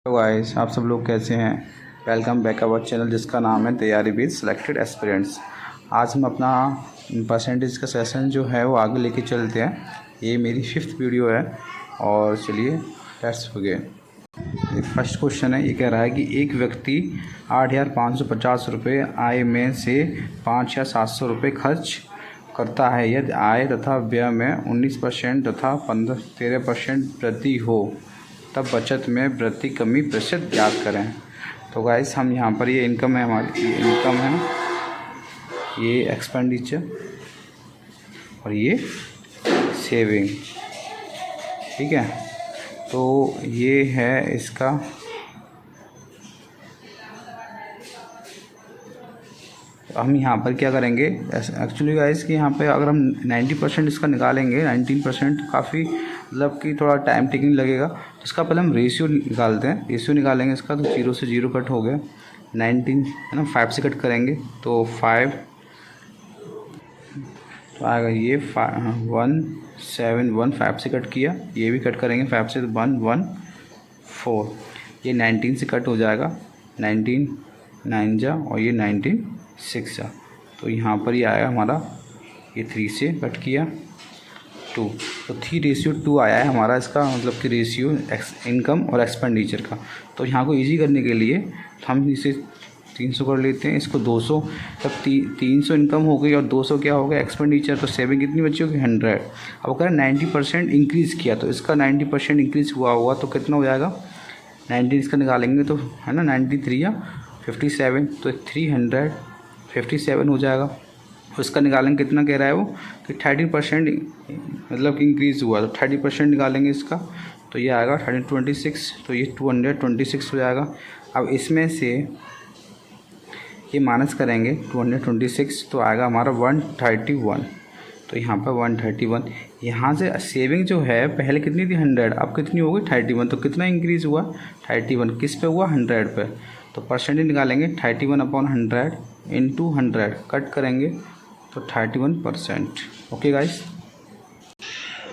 Hello guys, आप सब लोग कैसे हैं। वेलकम बैक अवर चैनल जिसका नाम है तैयारी विद सिलेक्टेड एस्पिरेंट्स। आज हम अपना परसेंटेज का सेशन जो है वो आगे लेके चलते हैं। ये मेरी 5th वीडियो है और चलिए लेट्स बिगिन। ये फर्स्ट क्वेश्चन है। ये कह रहा है कि एक व्यक्ति 8,550 रुपये आय में से 5,700 रुपये खर्च करता है। यदि आय तथा व्यय में 19% तथा 13% वृद्धि हो तब बचत में वृद्धि कमी प्रतिशत ज्ञात करें। तो गाइस हम यहाँ पर ये इनकम है, हमारी ये इनकम है, ये एक्सपेंडिचर और ये सेविंग। ठीक है, तो ये है इसका हम यहाँ पर क्या करेंगे एक्चुअली गाइस कि यहाँ पे अगर हम 90% इसका निकालेंगे, 19% काफ़ी मतलब कि थोड़ा टाइम टेकिंग लगेगा। तो इसका पहले हम रेशियो निकालते हैं। रेशियो निकालेंगे इसका, तो 0 से 0 कट हो गया, 19 है ना, 5 से कट करेंगे तो 5 तो आएगा ये 171, 5 से कट किया, ये भी कट करेंगे 5 से तो 114, ये 19 से कट हो जाएगा, 19 9 जा और ये 19 6 जा। तो यहाँ पर ये आया हमारा, ये 3 से कट किया 2, तो 3:2 आया है हमारा इसका मतलब कि रेशियो इनकम और एक्सपेंडिचर का। तो यहाँ को इजी करने के लिए हम इसे 300 कर लेते हैं, इसको 200। तब 300 इनकम हो गई और 200 क्या हो गया एक्सपेंडिचर। तो सेविंग कितनी बची होगी 100। अब अगर 90% इंक्रीज़ किया तो इसका 90% इंक्रीज़ हुआ तो कितना हो जाएगा 19 इसका निकालेंगे तो है ना 93 या 57, तो 357 हो जाएगा। उसका निकालेंगे कितना कह रहा है वो कि 30% मतलब कि इंक्रीज़ हुआ, तो 30% निकालेंगे इसका तो ये आएगा 126, तो ये 226 हो जाएगा। अब इसमें से ये माइनस करेंगे 226 तो आएगा हमारा 131, तो यहाँ पर 131। यहाँ से सेविंग जो है पहले कितनी थी 100, अब कितनी हो गई 31, तो कितना इंक्रीज़ हुआ 31, किस पे हुआ 100 पे। तो परसेंटेज निकालेंगे 31/100 इंटू 100 कट करेंगे तो 31%। ओके गाइस,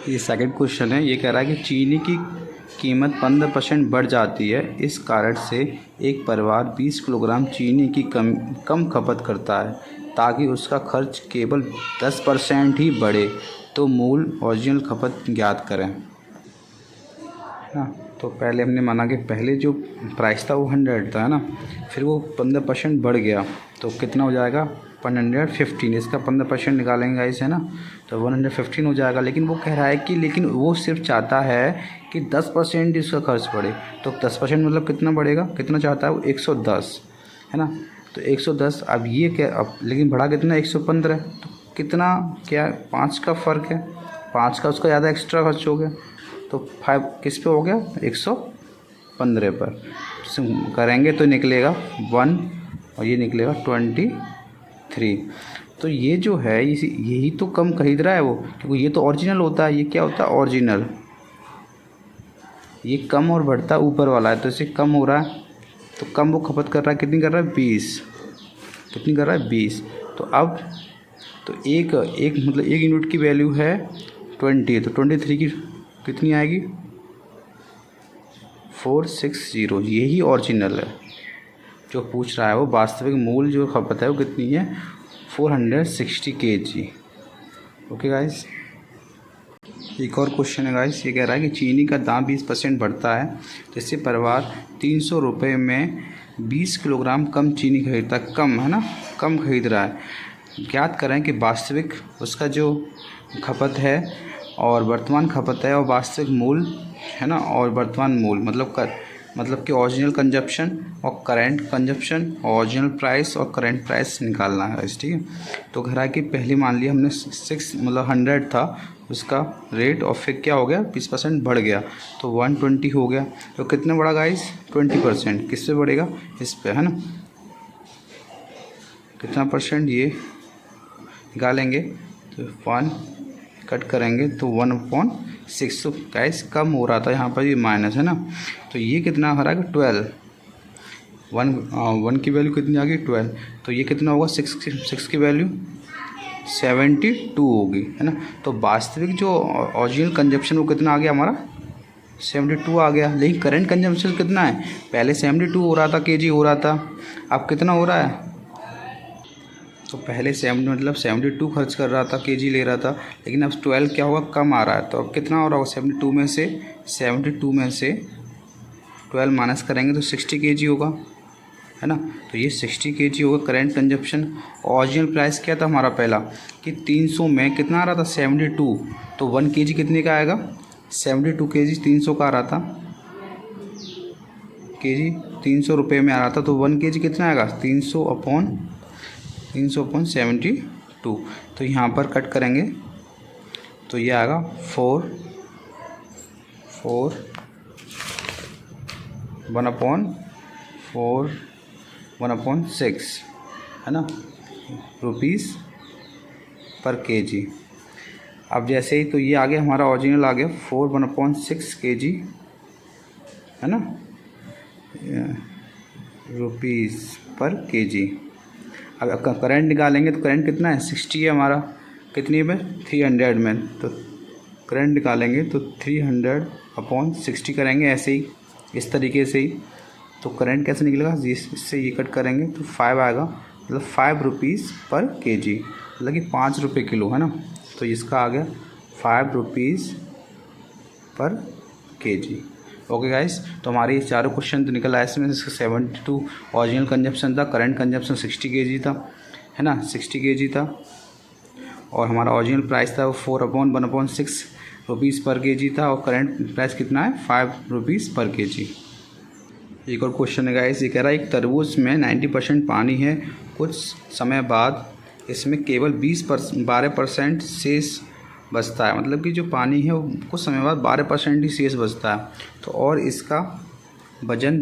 ये सेकंड क्वेश्चन है। ये कह रहा है कि चीनी की कीमत 15% बढ़ जाती है। इस कारण से एक परिवार 20 किलोग्राम चीनी की कम खपत करता है ताकि उसका खर्च केवल 10% ही बढ़े। तो मूल ओरिजिनल खपत ज्ञात करें। ना तो पहले हमने माना कि पहले जो प्राइस था वो 100 था, है ना, फिर वो 15% बढ़ गया तो कितना हो जाएगा 115। इसका 15% निकालेंगे गाइस, है ना, तो 115 हो जाएगा। लेकिन वो कह रहा है कि लेकिन वो सिर्फ चाहता है कि 10% इसका खर्च बढ़े। तो 10% मतलब कितना बढ़ेगा, कितना चाहता है वो 110, है ना, तो 110। अब ये क्या, अब लेकिन बढ़ा कितना 115, तो कितना क्या 5 का फ़र्क है, 5 का उसका ज़्यादा एक्स्ट्रा खर्च हो गया, तो 5 किस पे हो गया 115 पर करेंगे तो निकलेगा 1 और ये निकलेगा 23। तो ये जो है यही तो कम खरीद रहा है वो, क्योंकि ये तो ओरिजिनल होता है। ये क्या होता है ओरिजिनल, ये कम और बढ़ता ऊपर वाला है, तो इसे कम हो रहा है तो कम वो खपत कर रहा है। कितनी कर रहा है 20, कितनी कर रहा है 20। तो अब तो एक मतलब 1 यूनिट की वैल्यू है 20, तो 23 की कितनी आएगी 460। यही ओरिजिनल है जो पूछ रहा है वो। वास्तविक मूल जो खपत है वो कितनी है 460 kg। ओके गाइस, एक और क्वेश्चन है गाइस। ये कह रहा है कि चीनी का दाम 20% बढ़ता है तो इससे परिवार 300 रुपये में 20 किलोग्राम कम चीनी खरीदता है, कम है ना, कम खरीद रहा है। ज्ञात करें कि वास्तविक उसका जो खपत है और वर्तमान खपत है और वास्तविक मूल, है ना, और वर्तमान मूल मतलब कि ओरिजिनल कंजप्शन और करंट कंजप्शन, ओरिजिनल प्राइस और करंट प्राइस निकालना है। ठीक है, तो घर आके पहले मान लिया हमने 6 मतलब 100 था उसका रेट और फिर क्या हो गया 20% बढ़ गया तो 120 हो गया। तो कितना बढ़ा गाइस 20%, किस पे बढ़ेगा इस पे, है ना, कितना परसेंट ये निकालेंगे तो 1 कट करेंगे तो 1/6। तो गाइस कम हो रहा था, यहाँ पर ये माइनस है ना, तो ये कितना आ रहा है 12, 1 की वैल्यू कितनी आ गई 12, तो ये कितना होगा 6 की वैल्यू 72 होगी, है ना। तो वास्तविक जो ओरिजिनल कंजप्शन वो कितना आ गया हमारा 72 आ गया। लेकिन करंट कंजम्पशन कितना है, पहले 72 हो रहा था केजी हो रहा था, अब कितना हो रहा है, तो पहले 72 खर्च कर रहा था, केजी ले रहा था, लेकिन अब 12 क्या होगा, कम आ रहा है। तो अब कितना हो रहा होगा, 72 में से 12 माइनस करेंगे तो 60 केजी होगा, है ना। तो ये 60 केजी होगा करंट कंजप्शन। ओरिजिनल प्राइस क्या था हमारा पहला कि 300 में कितना आ रहा था, 72, तो 1 केजी कितने का आएगा, 72 केजी 300 का आ रहा था, केजी 300 रुपये में आ रहा था, तो 1 केजी कितना आएगा, 300 अपॉन 72। तो यहाँ पर कट करेंगे तो ये आएगा 4 1/6, है ना, रुपीज़ पर केजी। अब जैसे ही तो ये आ गया हमारा ओरिजिनल आ गया 4 1/6 केजी, है ना, रुपीज़ पर केजी। अब करंट निकालेंगे तो करंट कितना है, 60 है हमारा, कितनी में, 300 में, तो करंट निकालेंगे तो 300/60 करेंगे, ऐसे ही इस तरीके से ही। तो करंट कैसे निकलेगा, इससे ये कट करेंगे तो 5 आएगा, मतलब 5 रुपीज़ पर केजी, मतलब कि 5 रुपये किलो, है ना। तो इसका आ गया 5 रुपीज़ पर केजी। ओके गाइस, तो हमारे ये चारों क्वेश्चन तो निकल आए इसमें। इसका 72 ओरिजिनल कंजप्शन था, करंट कंजप्शन 60 केजी था, है ना, 60 केजी था, और हमारा ओरिजिनल प्राइस था वो 4/1/6 रुपीज़ पर केजी था, और करंट प्राइस कितना है, 5 रुपीज़ पर केजी। एक और क्वेश्चन है गाइस, ये कह रहा है एक तरबूज में 90% पानी है, कुछ समय बाद इसमें केवल 12% शेष बचता है, मतलब कि जो पानी है वो कुछ समय बाद 12% ही शेष बचता है, तो और इसका वज़न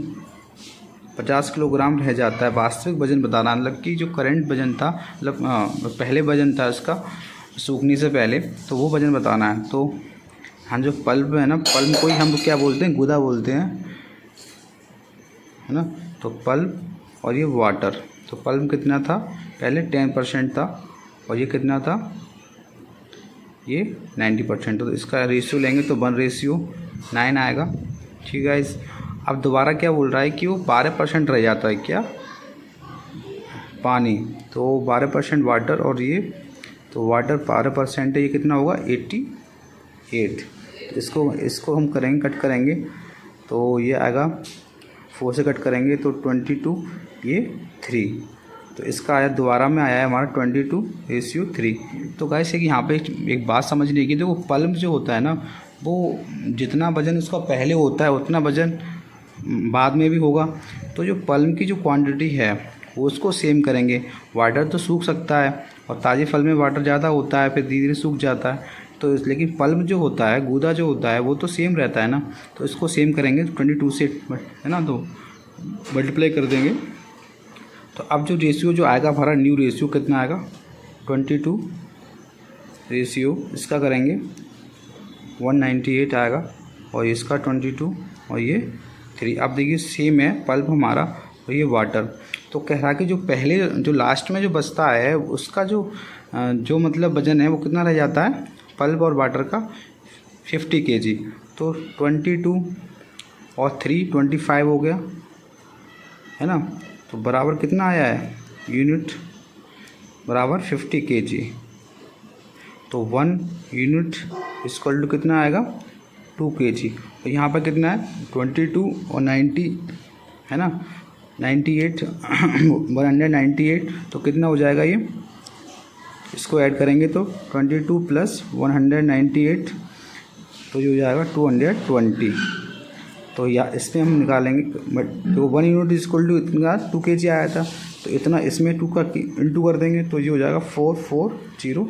50 किलोग्राम रह जाता है। वास्तविक वज़न बताना, मतलब कि जो करंट वज़न था, मतलब पहले वज़न था इसका सूखने से पहले, तो वो वज़न बताना है। तो हम जो पल्प है ना, पल्प को ही हम क्या बोलते हैं, गुदा बोलते हैं, है ना। तो पल्प और ये वाटर, तो पल्प कितना था पहले, 10% था, और ये कितना था, ये 90%। तो इसका रेशियो लेंगे तो 1:9 आएगा, ठीक है। अब दोबारा क्या बोल रहा है कि वो 12% रह जाता है, क्या, पानी, तो 12% वाटर, और ये तो वाटर 12% है, ये कितना होगा, 88। इसको हम करेंगे, कट करेंगे तो ये आएगा, 4 से कट करेंगे तो 22, ये 3, तो इसका आया दोबारा में आया है हमारा 22:3। तो गाइस है कि यहाँ पे एक बात समझने की, देखो पल्प जो होता है ना, वो जितना वज़न उसका पहले होता है उतना वज़न बाद में भी होगा। तो जो पल्प की जो क्वांटिटी है वो उसको सेम करेंगे। वाटर तो सूख सकता है, और ताज़े फल में वाटर ज़्यादा होता है, फिर धीरे धीरे सूख जाता है, तो लेकिन पल्प जो होता है, गूदा जो होता है, वो तो सेम रहता है ना। तो इसको सेम करेंगे 22 से, है ना, तो मल्टीप्लाई कर देंगे। तो अब जो रेशियो जो आएगा हमारा, न्यू रेशियो कितना आएगा, 22 रेशियो, इसका करेंगे 198 आएगा, और इसका 22, और ये 3। अब देखिए सेम है पल्प हमारा, और ये वाटर। तो कह रहा कि जो पहले जो लास्ट में जो बचता है उसका जो मतलब वज़न है वो कितना रह जाता है, पल्प और वाटर का 50 केजी। तो 22 और 3 25 हो गया, है ना। तो बराबर कितना आया है, यूनिट बराबर 50 केजी। तो 1 यूनिट इक्वल टू कितना आएगा, 2 केजी। तो यहाँ पर कितना है, 22 और 90, है ना, 98 198, तो कितना हो जाएगा ये, इसको ऐड करेंगे तो 22 + 198, तो ये हो जाएगा 220। तो या इसमें हम निकालेंगे, तो 1 यूनिट इक्वल टू इतना 2 केजी आया था, तो इतना इसमें 2 का इंटू कर देंगे, तो ये हो जाएगा 440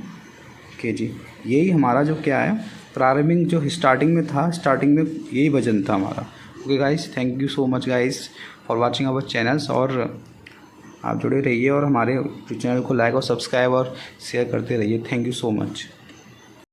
केजी। यही हमारा जो क्या है, प्रारंभिक जो स्टार्टिंग में था, स्टार्टिंग में यही वजन था हमारा। Okay guys, thank you so much guys for watching our channels, और आप जुड़े रहिए और हमारे चैनल को लाइक और सब्सक्राइब और शेयर करते रहिए। Thank you so much.